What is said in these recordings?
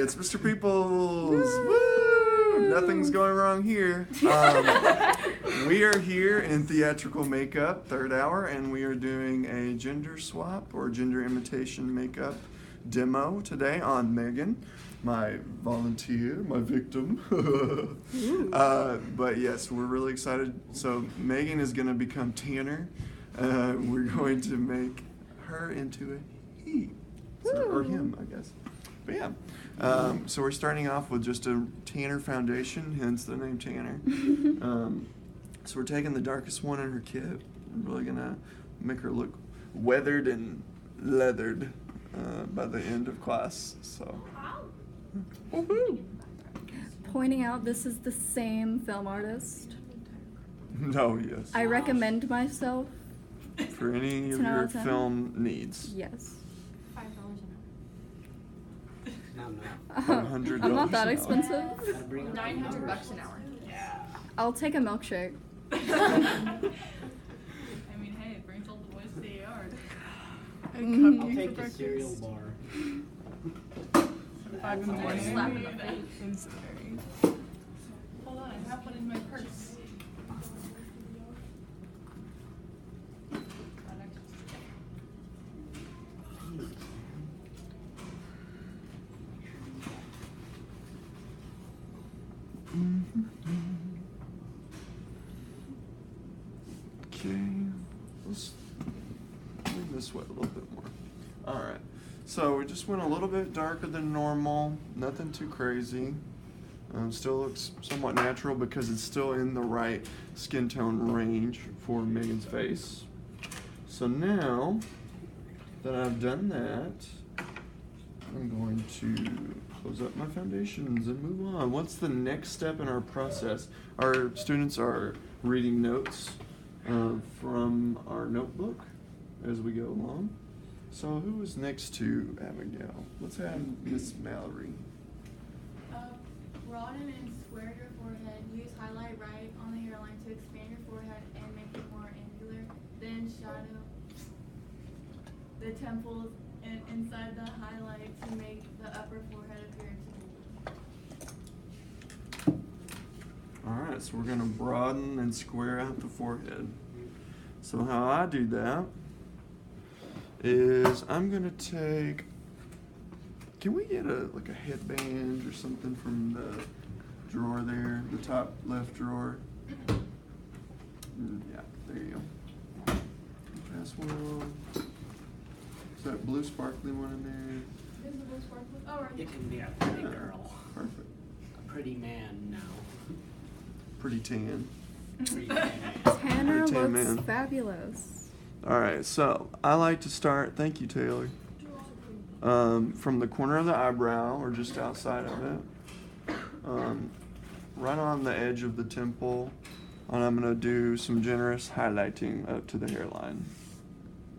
it's Mr. Peoples. Woo! Nothing's going wrong here. We are here in theatrical makeup, third hour, and we are doing a gender swap or gender imitation makeup demo today on Megan, my volunteer, my victim. But yes, we're really excited. So Megan is going to become Tanner. We're going to make her into a he, or him, I guess. But yeah, so we're starting off with just a Tanner foundation, hence the name Tanner. So we're taking the darkest one in her kit. We're really gonna make her look weathered and leathered by the end of class. So, woohoo! Pointing out this is the same film artist. No, yes. I recommend myself. For any of your film needs. Yes. $5 an hour. $100 I'm not that an hour. expensive. $900 an hour. I'll take a milkshake. I mean, hey, it brings all the boys to the yard. I'll take a cereal bar. 5 in the morning. Slap in the face. Hold on, I have one in my purse. Okay, let's lean this way a little bit more. All right, so we just went a little bit darker than normal, nothing too crazy. Still looks somewhat natural because it's still in the right skin tone range for Megan's face. So now that I've done that, I'm going to close up my foundations and move on. What's the next step in our process? Our students are reading notes from our notebook as we go along. So who is next to Abigail? Let's have Miss Mallory. Broaden and square your forehead. Use highlight right on the hairline to expand your forehead and make it more angular. Then shadow the temples and inside the highlight to make the upper forehead appear to be. Alright, so we're going to broaden and square out the forehead. So how I do that is I'm going to take, can we get a headband or something from the drawer there, the top left drawer? Yeah, there you go. Pass one on. Is that blue sparkly one in there? Is the blue sparkle? Oh, right. It can be a pretty girl. Perfect. A pretty man now. Pretty tan. Pretty man. Tanner Pretty tan looks man. fabulous. Alright, so I like to start, thank you Taylor, from the corner of the eyebrow or just outside of it, right on the edge of the temple, and I'm going to do some generous highlighting up to the hairline.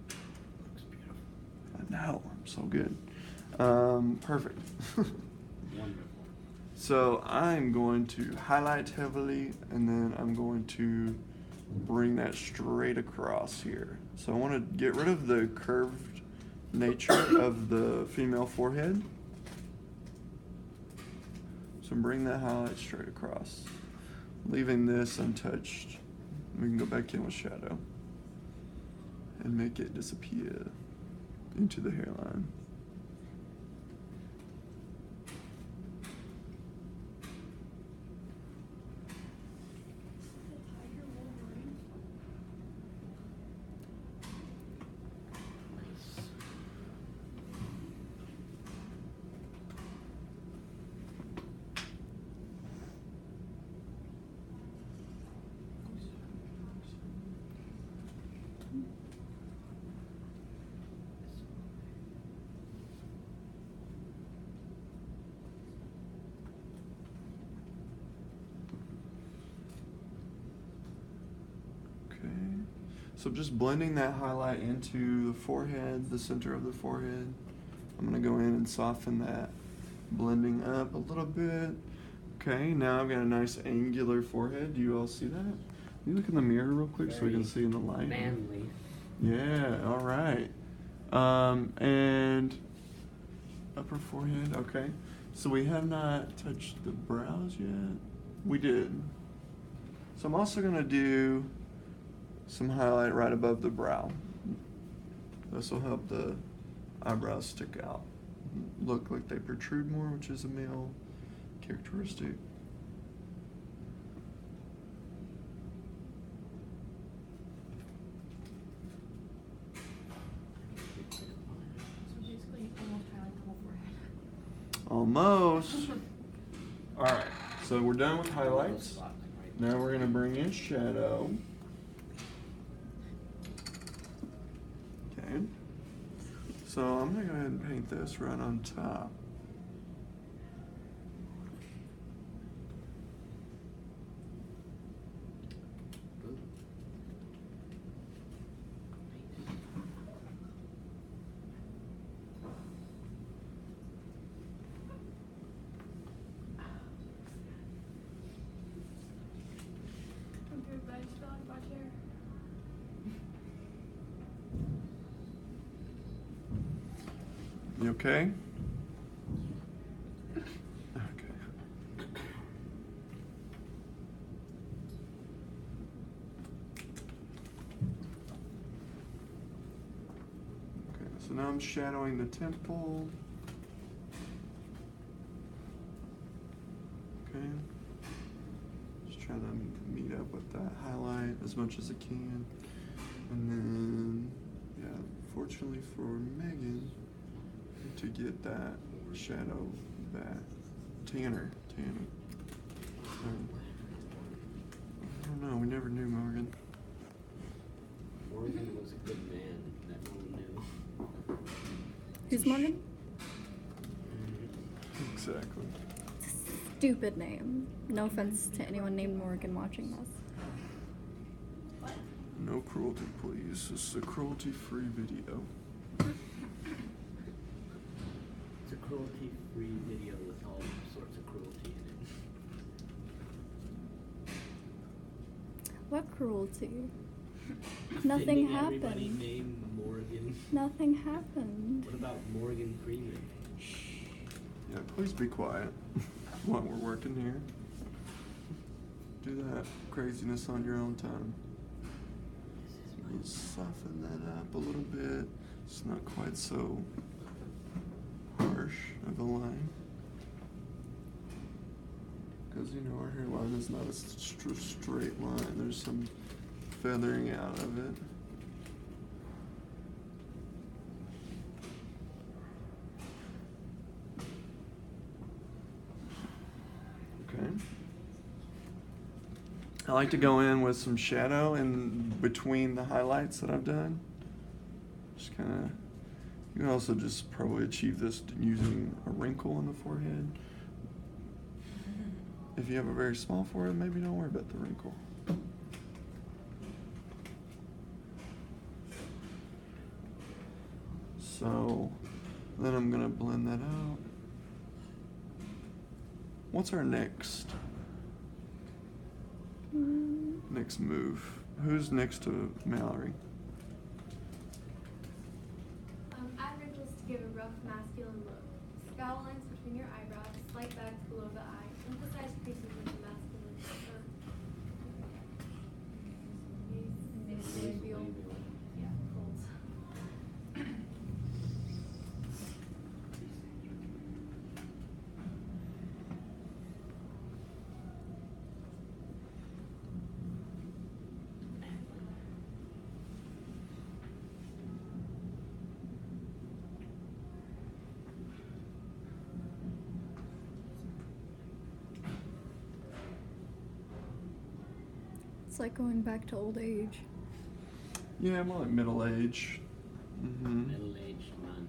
Looks beautiful. I know, I'm so good. Perfect. Wonderful. So I'm going to highlight heavily, and then I'm going to bring that straight across here. So I want to get rid of the curved nature of the female forehead. So bring that highlight straight across, leaving this untouched. We can go back in with shadow and make it disappear into the hairline. So just blending that highlight into the forehead, the center of the forehead. I'm going to go in and soften that, blending up a little bit. Okay, now I've got a nice angular forehead. Do you all see that? Can you look in the mirror real quick so we can see in the light? Manly. Yeah, all right. And upper forehead, okay. So we have not touched the brows yet. We did. So I'm also gonna do some highlight right above the brow. This will help the eyebrows stick out, look like they protrude more, which is a male characteristic. So basically, you almost highlight the whole forehead. Almost. All right, so we're done with highlights. Now we're gonna bring in shadow. Okay. So I'm gonna go ahead and paint this right on top. I'm good, but I just fell out of my chair. You okay? Okay. Okay, so now I'm shadowing the temple. Okay. Just try to meet up with that highlight as much as I can. And then, yeah, fortunately for Megan, to get that shadow back. Tanner. I don't know, we never knew Morgan. Morgan was a good man that no one knew. Who's Morgan? Exactly. Stupid name. No offense to anyone named Morgan watching this. What? No cruelty, please. This is a cruelty-free video. It's a cruelty-free video with all sorts of cruelty in it. What cruelty? Nothing Didn't everybody happened. name Morgan? Nothing happened. What about Morgan Freeman? Yeah, please be quiet while we're working here. Do that craziness on your own time. Let's soften that up a little bit. It's not quite so harsh of a line. Because, you know, our hairline is not a straight line. There's some feathering out of it. Okay. I like to go in with some shadow in between the highlights that I've done. Just kind of, you can also just probably achieve this using a wrinkle in the forehead. If you have a very small forehead, maybe don't worry about the wrinkle. So then I'm gonna blend that out. What's our next move? Who's next to Mallory? Add wrinkles to give a rough, masculine look. Scowl lines between your eyebrows, slight bags below the eye. Emphasize creases with the masculine labial. Yeah, folds. It's like going back to old age. Yeah, more like middle age. Mm-hmm. Middle-aged man.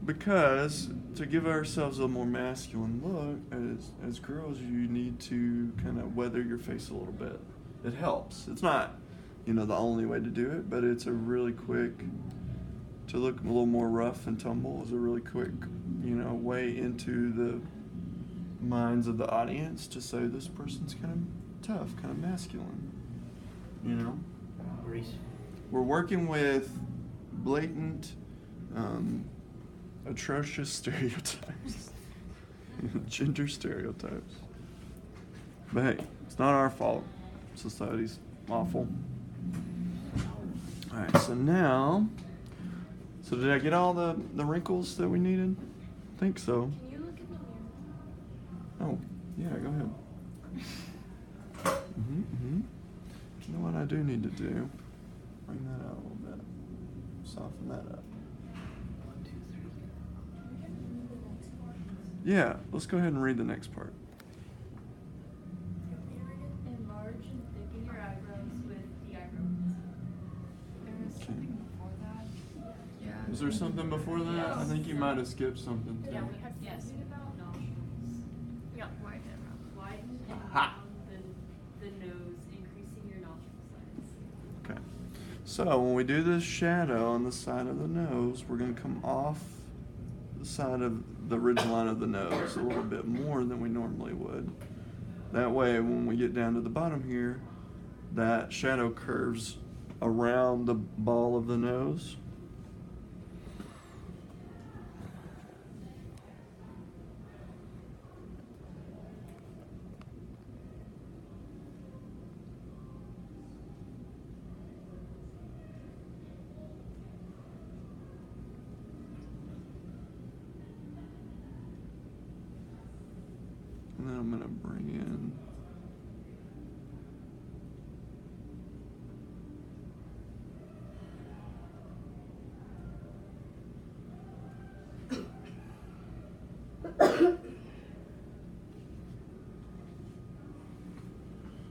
Because to give ourselves a more masculine look, as girls, you need to kind of weather your face a little bit. It helps. It's not, you know, the only way to do it, but it's a really quick, to look a little more rough and tumble is a really quick, you know, way into the minds of the audience to say this person's kind of tough, kind of masculine, you know? Graceful. We're working with blatant atrocious stereotypes. Gender stereotypes. But hey, it's not our fault. Society's awful. Alright, so now, so did I get all the wrinkles that we needed? I think so. Can you look in the mirror? Oh, yeah, go ahead. You know what I do need to do? Bring that out a little bit. Soften that up. 1, 2, 3. Yeah, let's go ahead and read the next part. Enlarge and thicken your eyebrows with the eyebrow There was Okay. something before that. Yeah. Was there something before that? I think you might have skipped something. Yeah, too. we had Yes. about nostrils. Yeah, widen it around. Widen and Ha. round the nose, increasing your nostril size. Okay. So when we do this shadow on the side of the nose, we're going to come off the side of the ridge line of the nose a little bit more than we normally would. That way, when we get down to the bottom here, that shadow curves around the ball of the nose. And then I'm going to bring in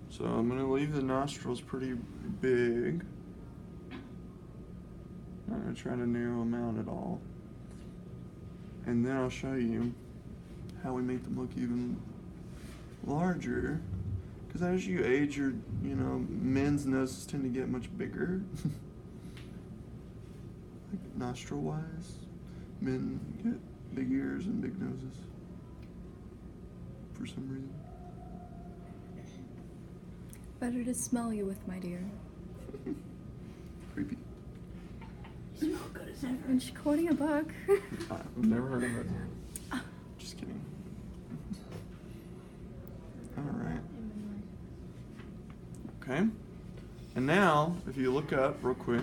so I'm going to leave the nostrils pretty big. Not going to try to narrow them out at all. And then I'll show you how we make them look even larger. Because as you age, men's noses tend to get much bigger. Like nostril wise, men get big ears and big noses for some reason. Better to smell you with, my dear. Creepy. You smell good as ever. And she's quoting a book. I've never heard of it. Just kidding. Alright. Okay. And now, if you look up real quick,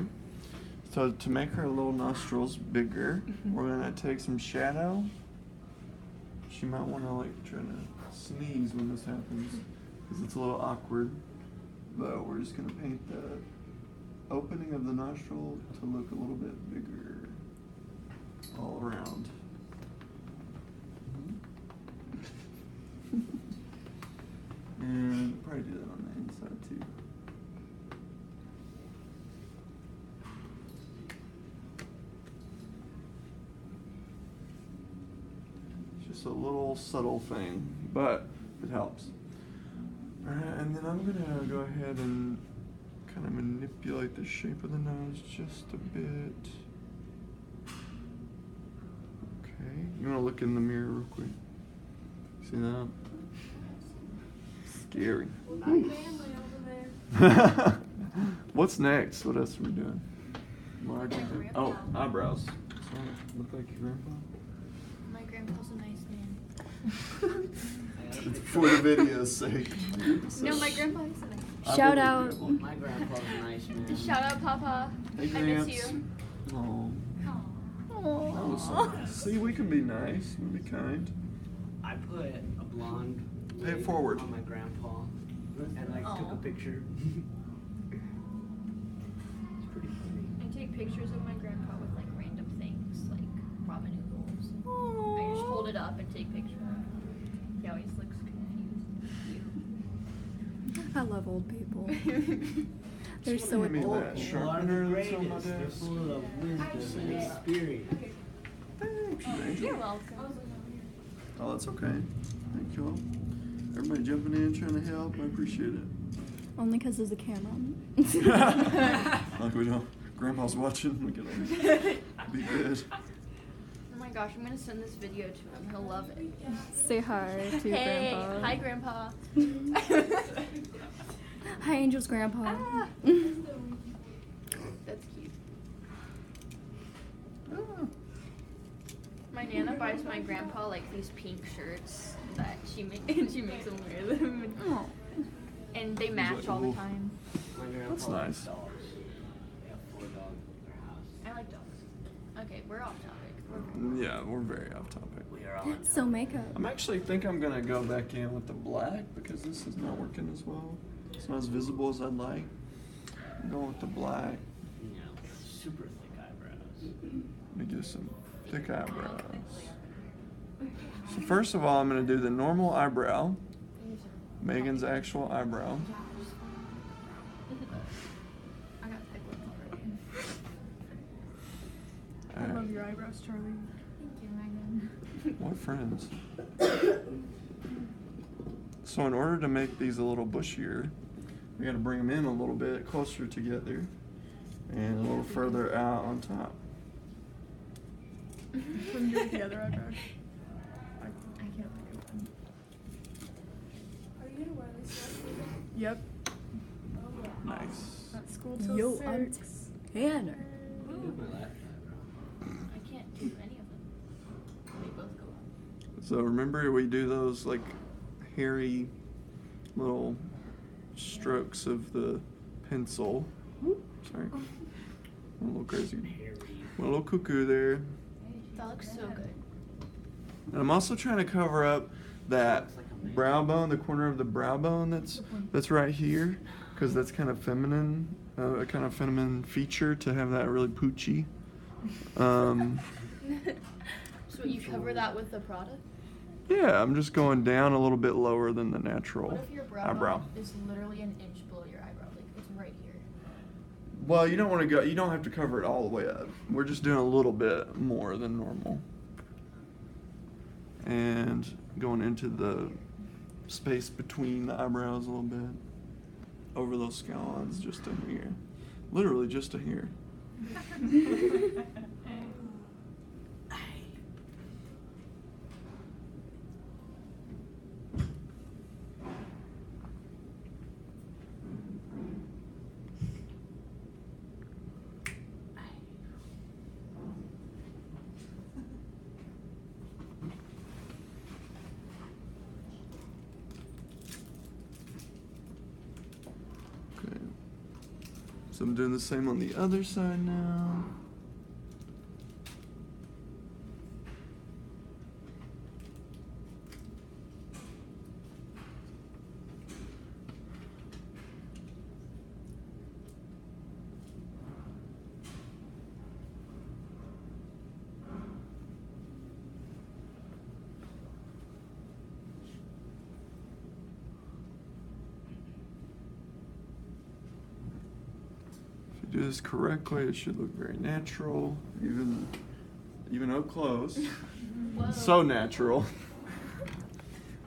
so to make her little nostrils bigger, we're gonna take some shadow. She might wanna try to sneeze when this happens, because it's a little awkward. But we're just gonna paint the opening of the nostril to look a little bit bigger all around. And probably do that on the inside too. It's just a little subtle thing, but it helps. Alright, and then I'm gonna go ahead and kind of manipulate the shape of the nose just a bit. Okay, you wanna look in the mirror real quick? See that? Scary. Family over there. What's next? What else are we doing? Margin. My grandpa. Oh, eyebrows. Sorry, look like your grandpa. My grandpa's a nice man. It's for the video's sake. No, my grandpa is a nice I Shout believe out. you. My grandpa's a nice man. Shout out, Papa. Hey, I miss Gramps. you. Oh, that Aww. was so nice. See, we can be nice. We can be kind. I put a blonde Pay it wig forward. on my grandpa and took Aw. a picture. It's pretty funny. I take pictures of my grandpa with random things like ramen noodles. I just hold it up and take pictures. He always looks confused. I love old people. They're Just so wanna give me adult. that People sharpener are the that's on my greatest. They're desk. full of wisdom and Yeah. experience. Thanks, Angel. You're welcome. Oh, that's okay. Thank you all. Everybody jumping in, trying to help. I appreciate it. Only because there's a camera. Like we don't. Grandpa's watching. We can be good. Oh my gosh, I'm gonna send this video to him. He'll love it. Say hi to your Hey, grandpa. hi, Grandpa. Hi, Angel's grandpa. Ah. That's cute. Ah. My Nana buys my grandpa like these pink shirts that she and she makes him wear them. Oh. And they match all the ooh. time. My grandpa That's likes nice. dogs. They have 4 dogs in their house. I like dogs. Okay, we're off topic. Yeah, we're very off topic. We are on So makeup. I'm actually think I'm gonna go back in with the black because this is not working as well. It's not as visible as I'd like. I'm going with the black. You know, super thick eyebrows. Let me get some thick eyebrows. So first of all, I'm gonna do the normal eyebrow. Megan's actual eyebrow. I got thick ones already. I Alright. love your eyebrows, Charlie. Thank you, Megan. What friends? So in order to make these a little bushier, we gotta bring them in a little bit closer together and a little further out on top. When you do the other eyebrows. I can't think of one. Are you gonna wear this dress? Yep. Nice. At school till Yo, 6. I'm Tanner. I did my left eyebrow. I can't do any of them. They both go up. So remember we do those like hairy little strokes of the pencil. Sorry. Went a little crazy. Hairy. Went a little cuckoo there. That looks so good. And I'm also trying to cover up that brow bone, the corner of the brow bone that's right here, because that's kind of feminine, a kind of feminine feature to have that really poochy. So you cover that with the product? Yeah, I'm just going down a little bit lower than the natural What if your brow eyebrow. bone is literally an inch below your eyebrow? Like it's right here. Well, you don't want to go. You don't have to cover it all the way up. We're just doing a little bit more than normal, and going into the space between the eyebrows a little bit, over those scalons, just to here, literally just to here. Okay. So I'm doing the same on the other side now. If you do this correctly, it should look very natural, even up close. Whoa. So natural.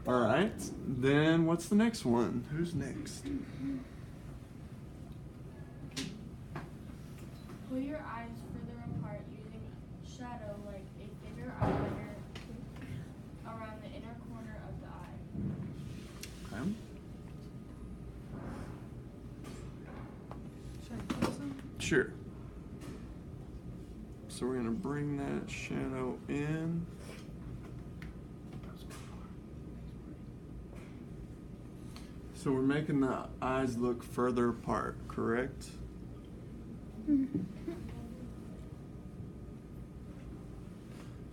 All right, then what's the next one? Who's next? Pull your eyes further apart using shadow like a thinner eyeliner around the inner corner of the eye. Okay. Should I put some? Sure. So we're gonna bring that shadow in. So we're making the eyes look further apart, correct?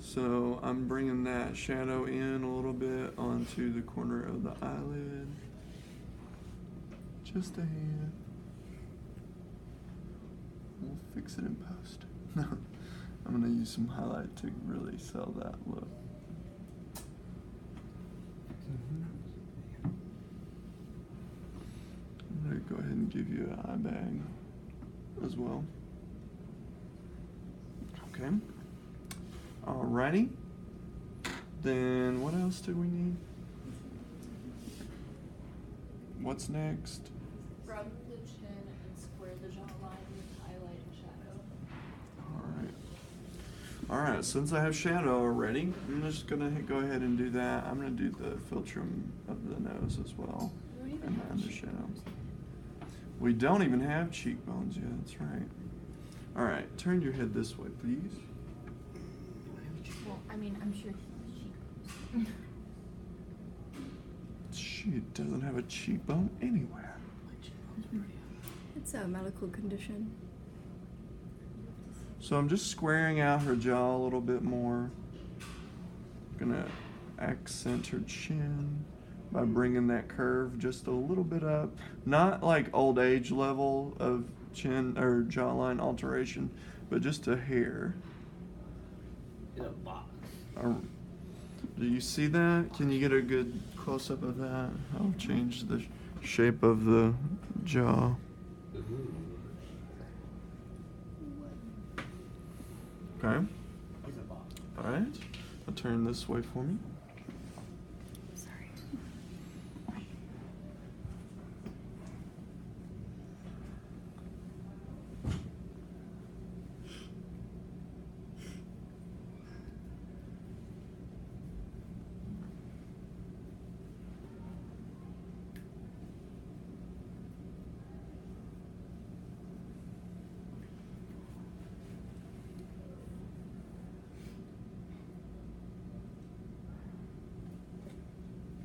So I'm bringing that shadow in a little bit onto the corner of the eyelid. Just a hand. We'll fix it in post. I'm gonna use some highlight to really sell that look. I'm gonna go ahead and give you an eye bag as well. Okay. Alrighty. Then what else do we need? What's next? Rub the chin and square the jawline with highlight and shadow. Alright, since I have shadow already, I'm just gonna go ahead and do that. I'm gonna do the filtrum of the nose as well. And the undershadow. We don't even have cheekbones yet, that's right. Alright, turn your head this way, please. Well, I mean, I'm sure she She doesn't have a cheekbone anywhere. It's a medical condition. So I'm just squaring out her jaw a little bit more. Gonna accent her chin by bringing that curve just a little bit up. Not like old age level of chin or jawline alteration, but just a hair. In a box. Do you see that? Can you get a good close up of that? I'll change the shape of the jaw. Ooh. Okay. It's a box. All right. I'll turn this way for me. Sorry.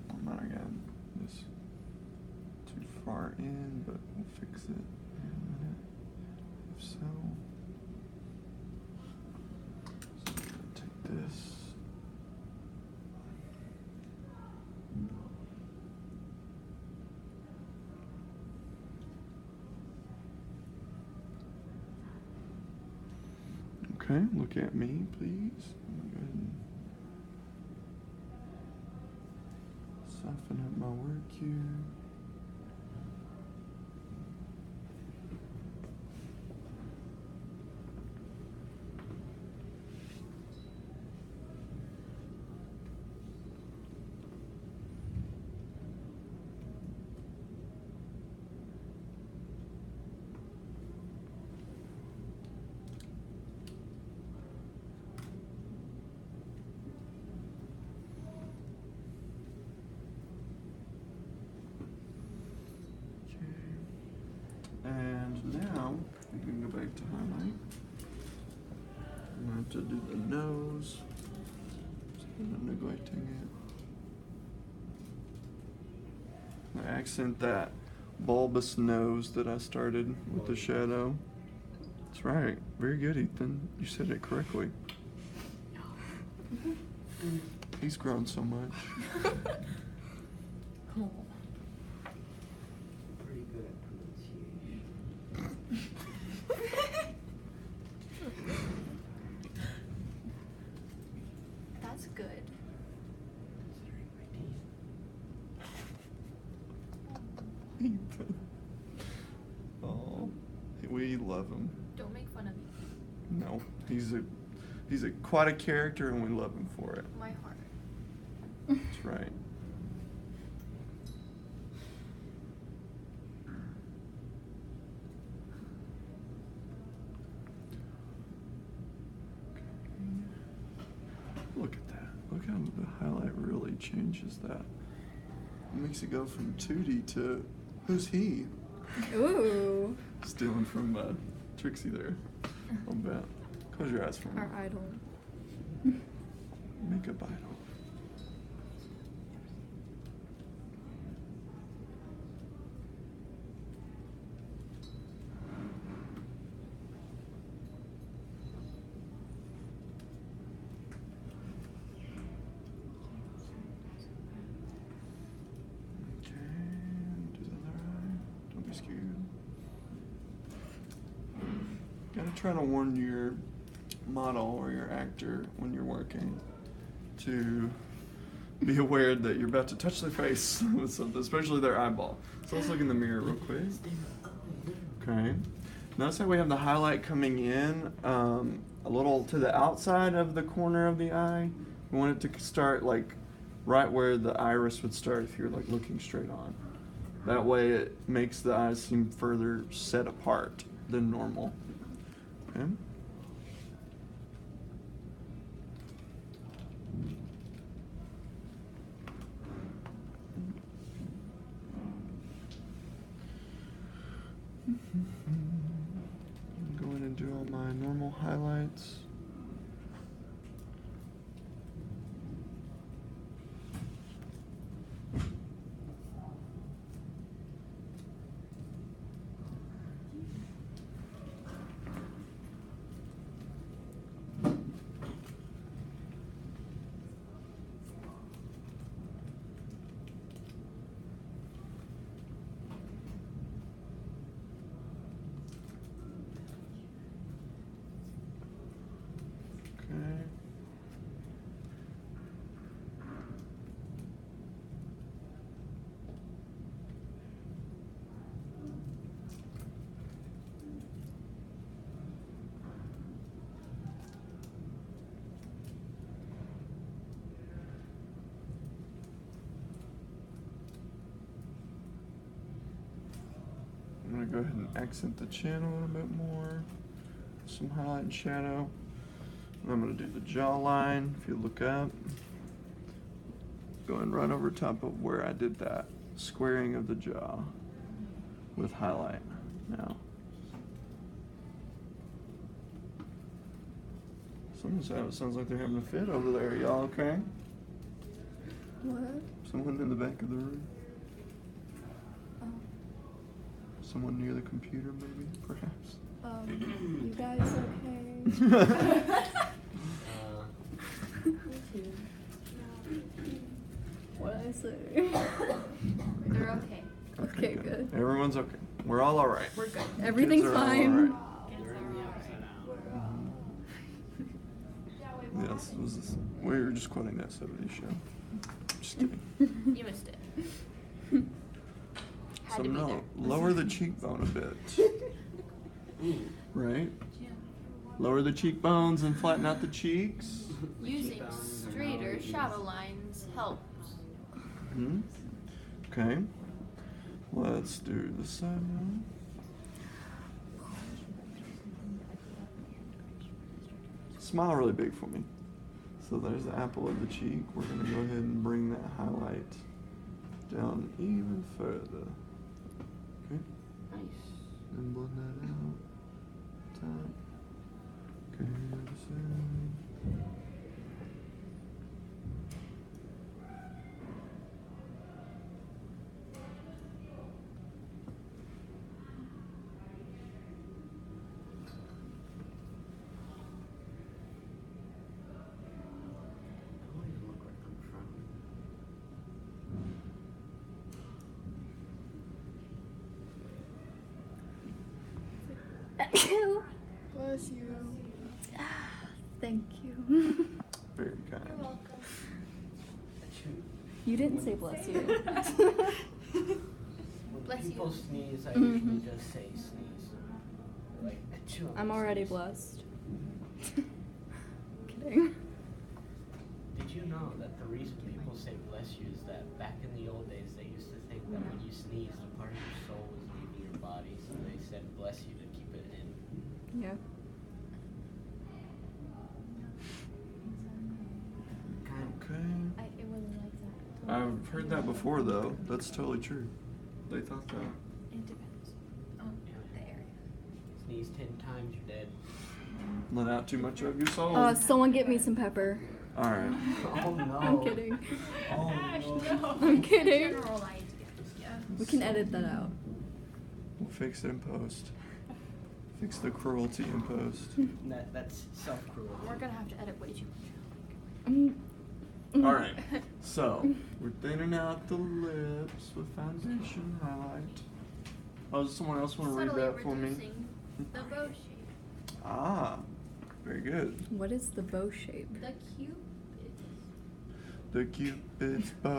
I might have got this too far in, but we'll fix it in a minute. If so. So I'm gonna take this. Okay, look at me, please. Go ahead and soften up my work here. And now we can go back to highlight. I'm gonna have to do the nose. I'm neglecting it. I accent that bulbous nose that I started with the shadow. That's right. Very good, Ethan. You said it correctly. He's grown so much. Oh. Pretty good at pronunciation. that's good. Considering my teeth. Ethan. Oh, we love him. Don't make fun of me. No, he's quite a character, and we love him for it. My heart. That's right. Look at that. Look how the highlight really changes that. It makes it go from 2D to who's he? Ooh. Stealing from Trixie there. I'll bet. Close your eyes for me. Our idol. Makeup idol. Okay, do the other eye. Don't be scared. Gotta try to warn your model or your actor when you're working to be aware that you're about to touch their face with something, especially their eyeball. So let's look in the mirror real quick. Okay. Notice how we have the highlight coming in a little to the outside of the corner of the eye. We want it to start like right where the iris would start if you're like looking straight on. That way it makes the eyes seem further set apart than normal. Okay. Go in and do all my normal highlights. go ahead and accent the chin a little bit more. Some highlight and shadow. And I'm going to do the jawline. If you look up, going right over top of where I did that squaring of the jaw with highlight now. Sounds like they're having a fit over there. Y'all okay? What? Someone in the back of the room? Oh. Someone near the computer, maybe, perhaps? You guys okay? What'd I say? They're okay. Okay, good. Everyone's okay. We're all alright. We're good. Everything's Kids are all fine. alright. They're in the upside down. Yes, it was we were just quoting that 70s show. Just kidding. You missed it. Had So to be no, there. lower the cheekbone a bit. Right? Lower the cheekbones and flatten out the cheeks. Using straighter shadow lines helps. Hmm. Okay. Let's do the side now. Smile really big for me. So there's the apple of the cheek. We're going to go ahead and bring that highlight down even further. Okay. Nice. And blend that out. Top. Okay, other side. I don't even look like I'm frowning. Bless you. Thank you. Very kind. You're welcome. You didn't say bless you. When Bless you. people sneeze, I Mhm. usually just say sneeze. Like, achoo. I'm already sneeze. blessed. Kidding. Did you know that the reason people say bless you is that back in the old days they used to think that when you sneezed, a part of your soul was leaving your body, so they said bless you to keep it in. Yeah. Okay. It wasn't like that. I've heard that before, though. That's totally true. They thought that. It depends on the area. Sneeze 10 times, you're dead. Let out too much of your soul. Someone get me some pepper. All right. Oh no. I'm kidding. Oh Gosh, no. no. I'm kidding. General ideas. Yeah. We can edit that out. We'll fix it in post. Fix the cruelty in post. That's self-cruelty. We're gonna have to edit way too much. All right. So we're thinning out the lips with foundation highlight. Oh, does someone else want to read Subtly that for me? reducing the bow shape. Ah, very good. What is the bow shape? The cupid. The Cupid's bow. I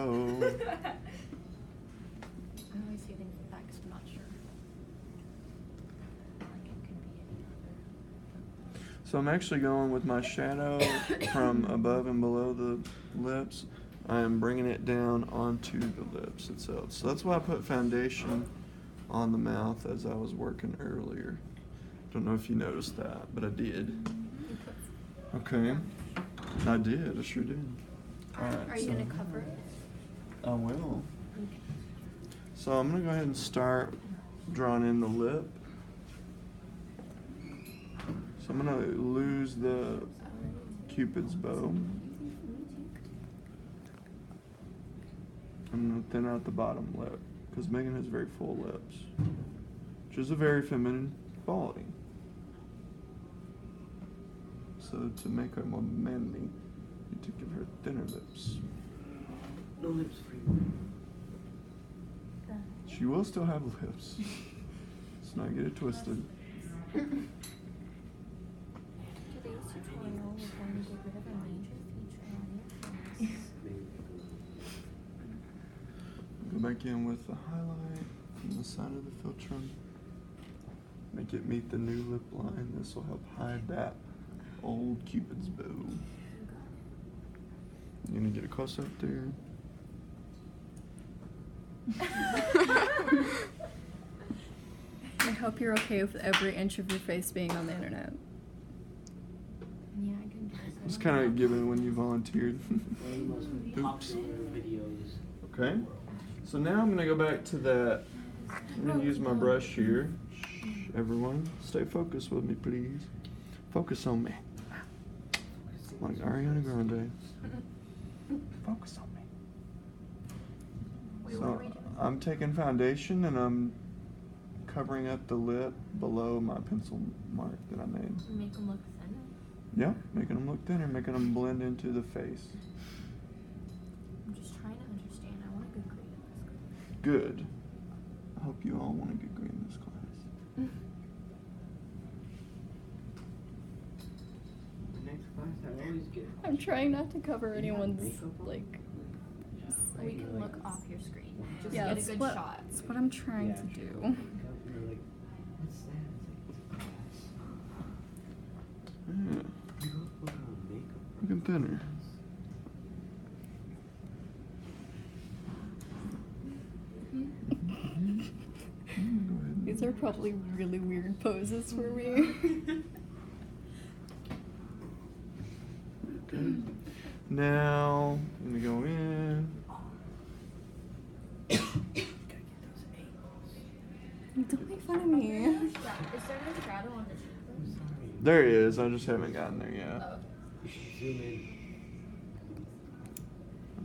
always see things like that because I'm not sure. Like it could be any other. So I'm actually going with my shadow from above and below the lips. I am bringing it down onto the lips itself. So that's why I put foundation on the mouth as I was working earlier. Don't know if you noticed that, but I did. Okay. I did. I sure did. All right. Are you so gonna cover it? I will. So I'm gonna go ahead and start drawing in the lip. So I'm gonna lose the Cupid's bow. I'm gonna thin out the bottom lip because Megan has very full lips, which is a very feminine quality. So to make her more manly, you need to give her thinner lips. No lips for you. She will still have lips. Let's not get it twisted. Today's tutorial, we're going to get rid of a major feature on your face. Go back in with the highlight from the side of the filtrum. Make it meet the new lip line. This will help hide that old Cupid's bow. You gonna get a close up there? hope you're okay with every inch of your face being on the internet. Yeah, I can do this. It's kind of given when you volunteered. One of the most Oops. popular videos. Okay. in the world. So now I'm gonna go back to that. I'm gonna use my brush here. Shh, everyone, stay focused with me, please. Focus on me. Like Ariana Grande. Focus on me. Wait, what are So we doing? I'm taking foundation and I'm covering up the lip below my pencil mark that I made. Make them look thinner. Yeah, making them look thinner, making them blend into the face. I'm just trying to understand. I want a good grade in this class. Good. I hope you all want a good grade in this class. The next class, I always get. I'm trying not to cover anyone's makeup on? like. So we can look off your screen. Just Yeah, get a that's good what shot. that's what I'm trying to do. Makeup, and they're like, what's that? It's like, it's glass. Yeah, You don't put on makeup. looking thinner. These are probably really weird poses for me. Okay. Now I'm gonna go in. Gotta get those angles. Don't make fun of me. Is there no shadow on the I'm cheekbones? sorry. There he is. I just haven't gotten there yet. Oh, okay. You should zoom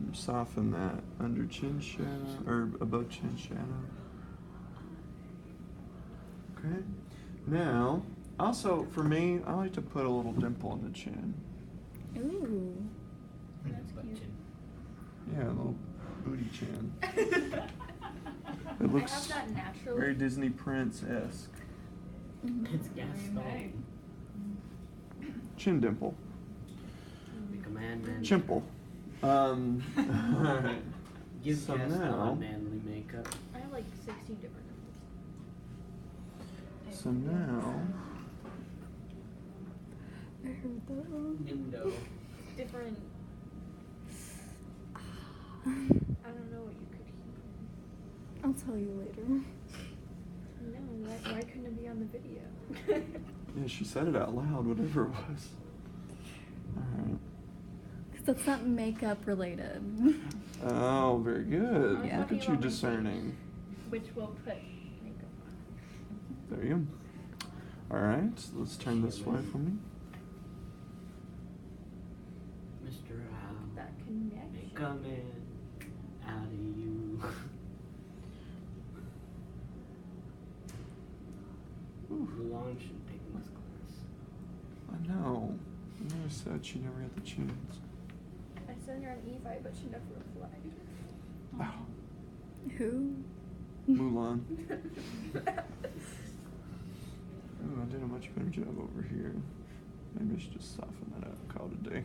in. Soften that under chin shadow or above chin shadow. Okay. Now, also for me, I like to put a little dimple in the chin. Ooh. That's Butt cute. chin. Yeah, a little booty chin. I It looks have that naturally. very Disney Prince-esque. It's Gaston. Chin dimple. Like a man. Chimple. Alright. Give So Gaston now- manly makeup. I have like 16 different numbers. So now, I heard that. Window. Different. I don't know what you could hear. I'll tell you later. No, why couldn't it be on the video? yeah, she said it out loud, whatever it was. Alright. Because that's not makeup related. Oh, very good. Yeah. Look at you discerning. Which will put makeup on. There you go. Alright, so let's turn this way for me. Mr. Al. That connection. Make a man out of you. Ooh, Mulan should take this class. I know. I never said she never got the chance. I sent her an Evi, but she never replied. Oh, Who? Mulan. Ooh, I did a much better job over here. Maybe I should just soften that out and call it a day.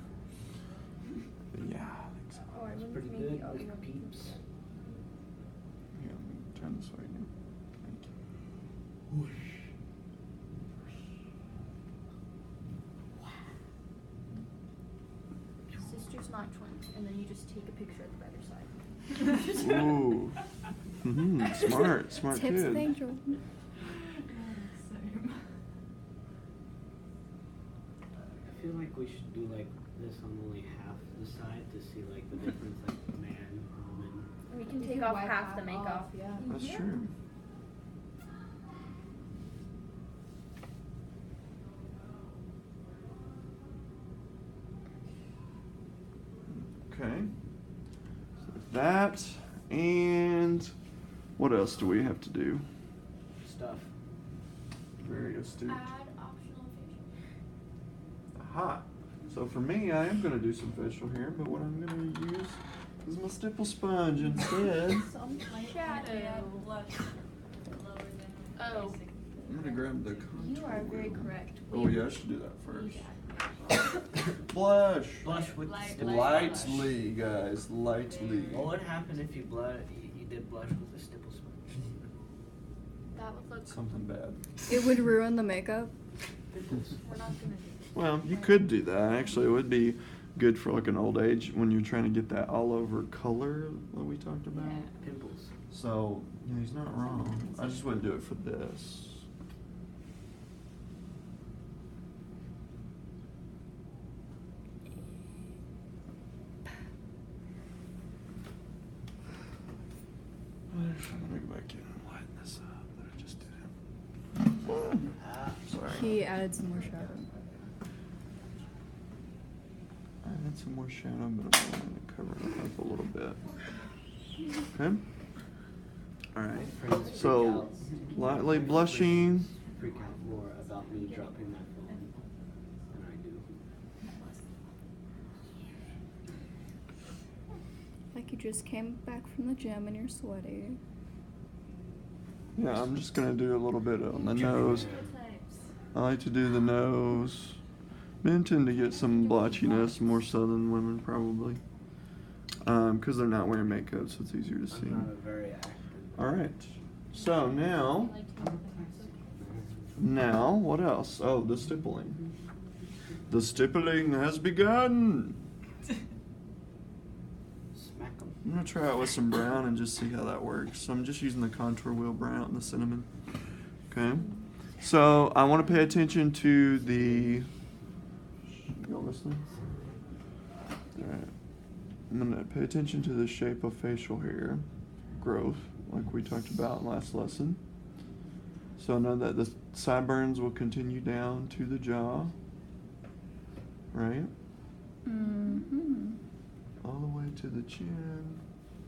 But yeah, I think so. Oh, I That's wanted pretty to make good. the other Like one peeps. Here, let me turn this way now. Thank you. Sisters not twins, and then you just take a picture of the better side. Ooh. Smart Tips kid. of Angel. Same. I feel like we should do like this on only half the side to see like the difference, like man, woman. We can You take can off wipe half the half makeup. off, yeah. That's Yeah. true. Okay. So that and what else do we have to do? Stuff. Very astute. Add optional facial. Aha. So for me, I am going to do some facial hair, but what I'm going to use is my stipple sponge instead. Some Add shadow. blush lower than Oh. basic. I'm going to grab the contour You are very wheel. correct. Oh yeah, I should do that first. Yeah. Blush. Blush with Light- the light stipple Lightly, guys. Lightly. What would happen if you did blush with a stipple sponge? That would look. Something bad. It would ruin the makeup. Pimples. We're not gonna do that. Well, you could do that. Actually, it would be good for like an old age when you're trying to get that all over color that we talked about. Pimples. So, yeah, he's not wrong. I just wouldn't do it for this. I'm gonna go back in and lighten this up that I just did. Sorry. He added some more shadow. I added some more shadow, but I'm going to cover it up a little bit. Okay. All right. So lightly blushing. Freak out more about me dropping my phone than I do. Like you just came back from the gym and you're sweaty. Yeah, I'm just gonna do a little bit on the nose. I like to do the nose. Men tend to get some blotchiness more so than women probably, because they're not wearing makeup, so it's easier to see. I'm not a very active. All right. So now what else? Oh, the stippling. The stippling has begun. Smack 'em. I'm gonna try it with some brown and just see how that works. So I'm just using the contour wheel brown and the cinnamon. Okay. So I want to pay attention to the. You all listening? All right. I'm gonna pay attention to the shape of facial hair growth, like we talked about last lesson. So I know that the sideburns will continue down to the jaw, right? Mm-hmm. All the way to the chin.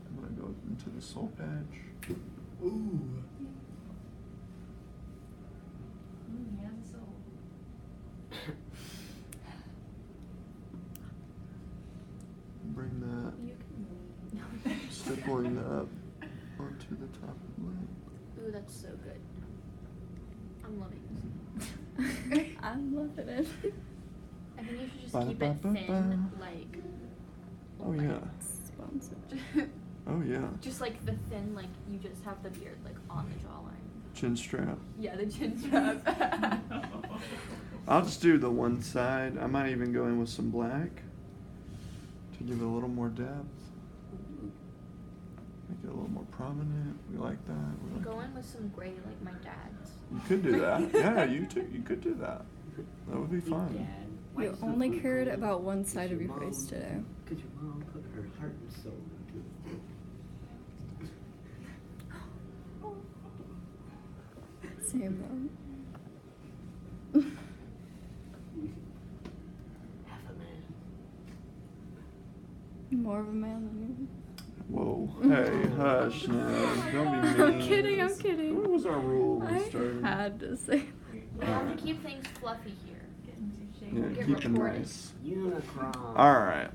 I'm gonna go into the soul patch. Ooh. He has a soul. Bring that You can. stippling up onto the top of the lip. Ooh, that's so good. I'm loving this. I'm loving it. I think you should just keep it thin, like. Oh yeah. Sponsored. Oh yeah. Just like the thin, like you just have the beard like on the jawline. Chin strap. Yeah, the chin strap. I'll just do the one side. I might even go in with some black to give it a little more depth. Make it a little more prominent. We like that. We like Go in with some gray like my dad's. You could do that. Yeah, you too. You could do that. That would be fun. Dad, why You is the only food cared cold? about one side Because of your mom- face today. Because your mom put her heart and soul into it. Same Half a man. though. More of a man than Whoa. Hey, hush now. Don't be you. mean. I'm kidding, I'm kidding. What was our rule when we I started? had to say. We have to keep things fluffy here. Yeah, Get keep it reported. nice. Unicron. All right.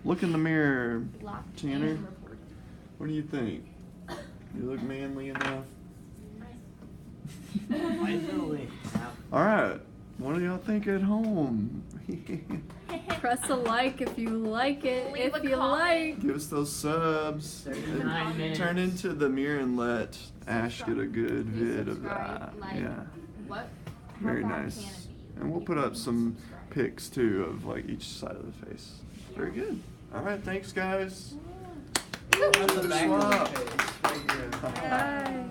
Look in the mirror, Locked Tanner. and reported. What do you think? You look manly enough? Finally. All right. What do y'all think at home? Press a like if you like it. Leave if a you comment. like. Give us those subs. 39 minutes. Turn into the mirror and let Ash get a good Please vid of subscribe, that. like, Yeah. What? Very How far nice. can it be? And we'll put up some pics too of like each side of the face. Very good. All right. Thanks, guys. On the back of Swap. the face, right here. Bye.